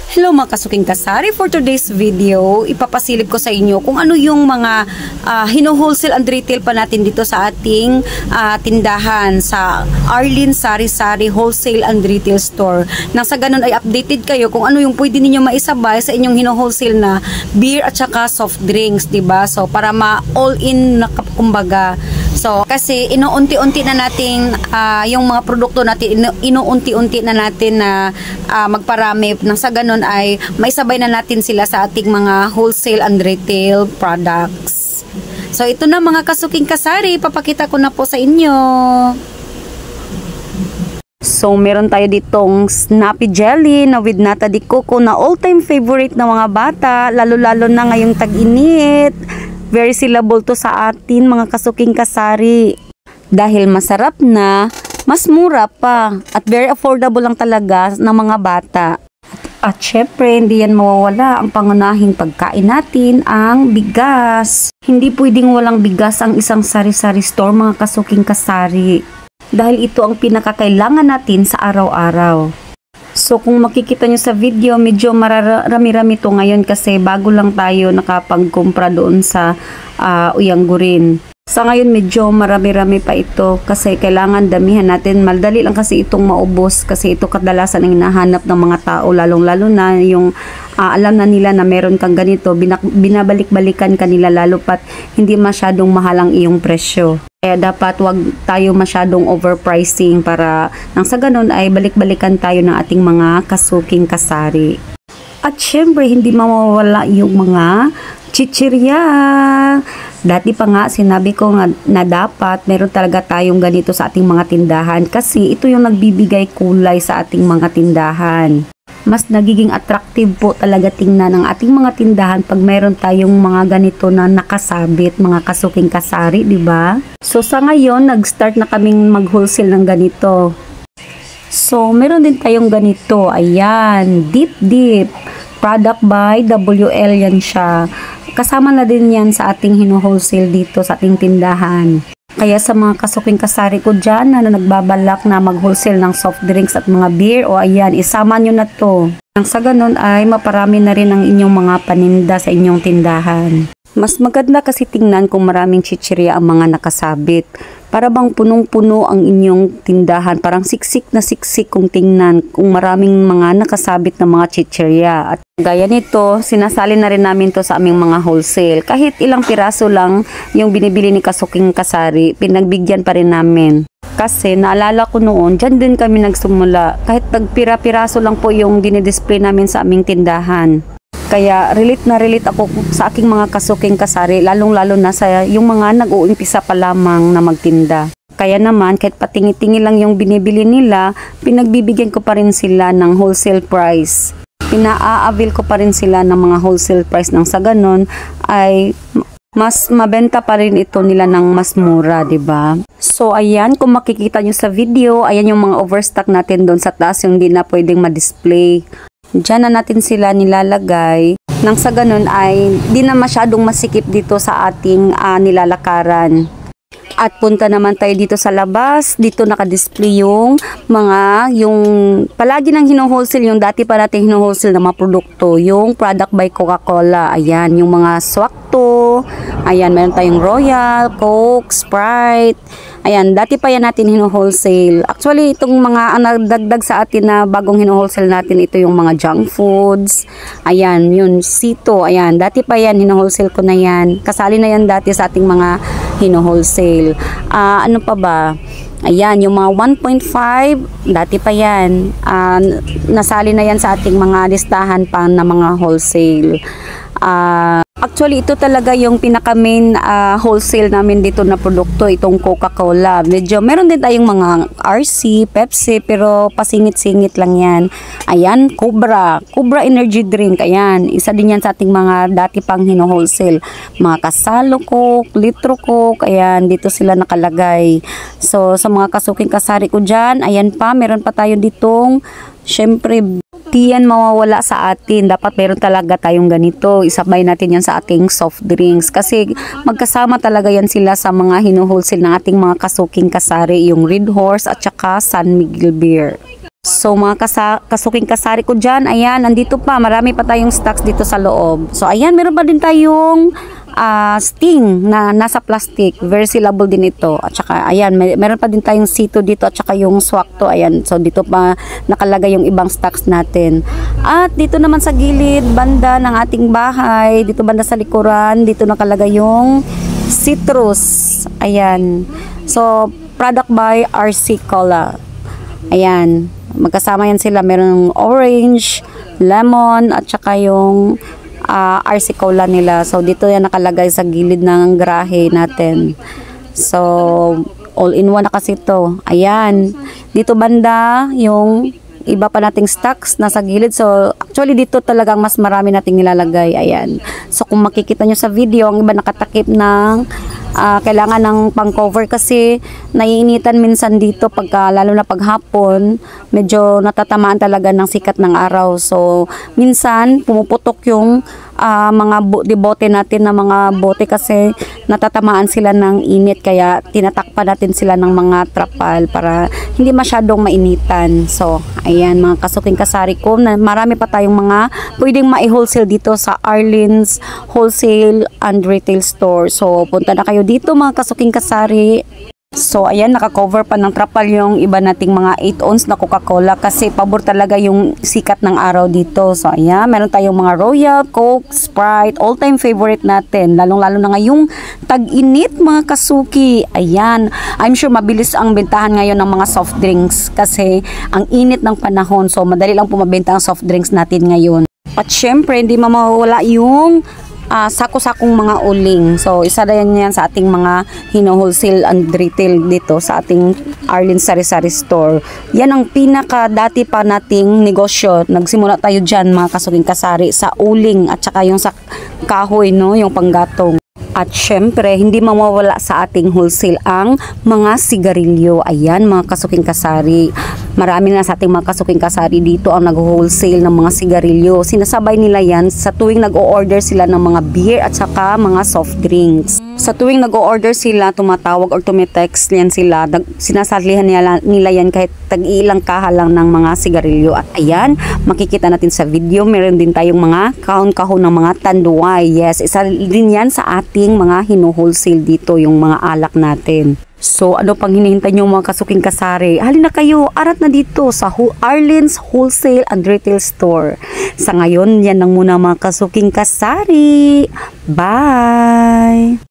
Hello mga kasuking kasari, for today's video, ipapasilip ko sa inyo kung ano yung mga hino-wholesale and retail pa natin dito sa ating tindahan sa Arlene Sari-Sari Wholesale and Retail Store. Nang sa ganun ay updated kayo kung ano yung pwede ninyo maisabay sa inyong hino-wholesale na beer at saka soft drinks, diba? So para ma-all-in na kumbaga. So, kasi inuunti-unti na natin yung mga produkto natin, inuunti-unti na natin na magparami. Nang sa ganun ay maisabay na natin sila sa ating mga wholesale and retail products. So, ito na mga kasuking kasari. Papakita ko na po sa inyo. So, meron tayo ditong Snappy Jelly na with nata de coco na all-time favorite na mga bata. Lalo-lalo na ngayong tag-init. Very sellable to sa atin mga kasuking kasari. Dahil masarap na, mas mura pa. At very affordable lang talaga ng mga bata. At syempre, hindi yan mawawala ang pangunahing pagkain natin, ang bigas. Hindi pwedeng walang bigas ang isang sari-sari store mga kasuking kasari. Dahil ito ang pinakakailangan natin sa araw-araw. So kung makikita nyo sa video, medyo marami-rami to ngayon kasi bago lang tayo nakapagkumpra doon sa Uyanggurin. Sa ngayon medyo marami-rami pa ito kasi kailangan damihan natin. Madali lang kasi itong maubos kasi ito kadalasan ang hinahanap ng mga tao, lalong-lalo na yung alam na nila na meron kang ganito, binabalik-balikan kanila lalo pat hindi masyadong mahal ang iyong presyo. Kaya dapat wag tayo masyadong overpricing para nang sa ganun ay balik-balikan tayo ng ating mga kasuking kasari. At syempre hindi mawawala yung mga chichirya. Dati pa nga sinabi ko nga na dapat meron talaga tayong ganito sa ating mga tindahan kasi ito yung nagbibigay kulay sa ating mga tindahan. Mas nagiging attractive po talaga tingnan ng ating mga tindahan pag meron tayong mga ganito na nakasabit, mga kasuking kasari, di ba? So sa ngayon, nag-start na kaming mag-wholesale ng ganito. So meron din tayong ganito, ayan, Dip. Product by WL yan siya. Kasama na din yan sa ating hino-wholesale dito sa ating tindahan. Kaya sa mga kasuking kasari ko dyan na nagbabalak na mag-wholesale ng soft drinks at mga beer, o ayan, isama nyo na to. Nang sa ganun ay maparami na rin ang inyong mga paninda sa inyong tindahan. Mas maganda kasi tingnan kung maraming chichirya ang mga nakasabit. Para bang punong-puno ang inyong tindahan. Parang siksik na siksik kung tingnan kung maraming mga nakasabit na mga chichirya. At gaya nito, sinasali na rin namin to sa aming mga wholesale. Kahit ilang piraso lang yung binibili ni kasuking kasari, pinagbigyan pa rin namin. Kasi naalala ko noon, dyan din kami nagsumula. Kahit pagpira-piraso lang po yung dinidisplay namin sa aming tindahan. Kaya relate na relate ako sa aking mga kasuking kasari, lalong-lalo na sa yung mga nag-uumpisa pa lamang na magtinda. Kaya naman, kahit patingi-tingi lang yung binibili nila, pinagbibigyan ko pa rin sila ng wholesale price. Pinaa-avail ko pa rin sila ng mga wholesale price nang sa ganon ay mas mabenta pa rin ito nila ng mas mura, diba? So ayan, kung makikita nyo sa video, ayan yung mga overstock natin doon sa taas yung hindi na pwedeng ma-display. Diyan na natin sila nilalagay. Nang sa ganun ay di na masyadong masikip dito sa ating nilalakaran. At punta naman tayo dito sa labas. Dito nakadisplay yung palagi nang hino-wholesale, yung dati pa natin hino-wholesale na mga produkto. Yung product by Coca-Cola. Ayan, yung mga Swakto. Ayan, meron tayong Royal, Coke, Sprite. Ayan, dati pa yan natin hino-wholesale. Actually, itong mga nagdagdag sa atin na bagong hino-wholesale natin, ito yung mga junk foods. Ayan, yun, Sito. Ayan, dati pa yan, hino-wholesale ko na yan. Kasali na yan dati sa ating mga hino-wholesale. Ano pa ba? Ayan, yung mga 1.5, dati pa yan. Nasali na yan sa ating mga listahan pa na mga wholesale. Actually, ito talaga yung pinaka-main wholesale namin dito na produkto, itong Coca-Cola. Medyo meron din tayong mga RC, Pepsi, pero pasingit-singit lang yan. Ayan, Cobra Energy Drink. Ayan, isa din yan sa ating mga dati pang hino-wholesale. Mga Kasalo Coke, Litro Coke, ayan, dito sila nakalagay. So, sa mga kasuking kasari ko dyan, ayan pa, meron pa tayo ditong, syempre, di yan mawawala sa atin. Dapat meron talaga tayong ganito. Isabay natin yan sa ating soft drinks. Kasi magkasama talaga yan sila sa mga hino-wholesale ng ating mga kasuking kasari. Yung Red Horse at saka San Miguel Beer. So mga kasuking kasari ko dyan, ayan, nandito pa, marami pa tayong stocks dito sa loob. So ayan, meron pa din tayong sting na nasa plastic, very sealable din ito. At saka ayan, meron pa din tayong sito dito at saka yung swakto, ayan. So dito pa nakalagay yung ibang stocks natin. At dito naman sa gilid, banda ng ating bahay, dito banda sa likuran, dito nakalagay yung citrus. Ayan. So product by RC Cola. Ayan. Magkasama yan sila. Meron orange, lemon, at saka yung RC Cola nila. So, dito yan nakalagay sa gilid ng garahe natin. So, all in one na kasi ito. Ayan. Dito banda, yung iba pa nating stocks nasa gilid. So, actually dito talagang mas marami nating nilalagay. Ayan. So, kung makikita nyo sa video, ang iba nakatakip ng kailangan ng pang-cover kasi naiinitan minsan dito pagka, lalo na paghapon, medyo natatamaan talaga ng sikat ng araw. So, minsan pumuputok yung mga bote natin na mga bote kasi natatamaan sila ng init, kaya tinatakpan natin sila ng mga trapal para hindi masyadong mainitan. So, ayan mga kasuking kasari ko, na marami pa tayong mga pwedeng mai-wholesale dito sa Arlene's Wholesale and Retail Store. So, punta na kayo dito mga kasuking kasari. So, ayan, nakakover pa ng trapal yung iba nating mga 8 ounce na Coca-Cola kasi pabor talaga yung sikat ng araw dito. So, ayan, meron tayong mga Royal, Coke, Sprite, all-time favorite natin. Lalong-lalo na ngayong tag-init mga kasuki. Ayan, I'm sure mabilis ang bentahan ngayon ng mga soft drinks kasi ang init ng panahon. So, madali lang pumabenta ang soft drinks natin ngayon. At syempre, hindi mawawala yung sako-sakong mga uling. So, isa na yan sa ating mga hino-wholesale and retail dito sa ating Arlene's Sari-Sari Store. Yan ang pinaka dati pa nating negosyo. Nagsimula tayo dyan mga kasuking kasari sa uling at saka yung sa kahoy, no, yung panggatong. At syempre, hindi mawawala sa ating wholesale ang mga sigarilyo. Ayan, mga kasuking kasari. Marami na sa ating mga kasuking kasari dito ang nag-wholesale ng mga sigarilyo. Sinasabay nila yan sa tuwing nag-o-order sila ng mga beer at saka mga soft drinks. Sa tuwing nag-o-order sila, tumatawag or tumitext yan sila, sinasalihan nila yan kahit tag-iilang kaha lang ng mga sigarilyo. At ayan, makikita natin sa video, meron din tayong mga kahon-kahon ng mga tanduay. Yes, isa din yan sa ating mga hino-wholesale dito, yung mga alak natin. So, ano pang hinihintay nyo mga kasuking kasari? Halina kayo, arat na dito sa Arlene's Wholesale and Retail Store. Sa ngayon, yan lang muna mga kasuking kasari. Bye!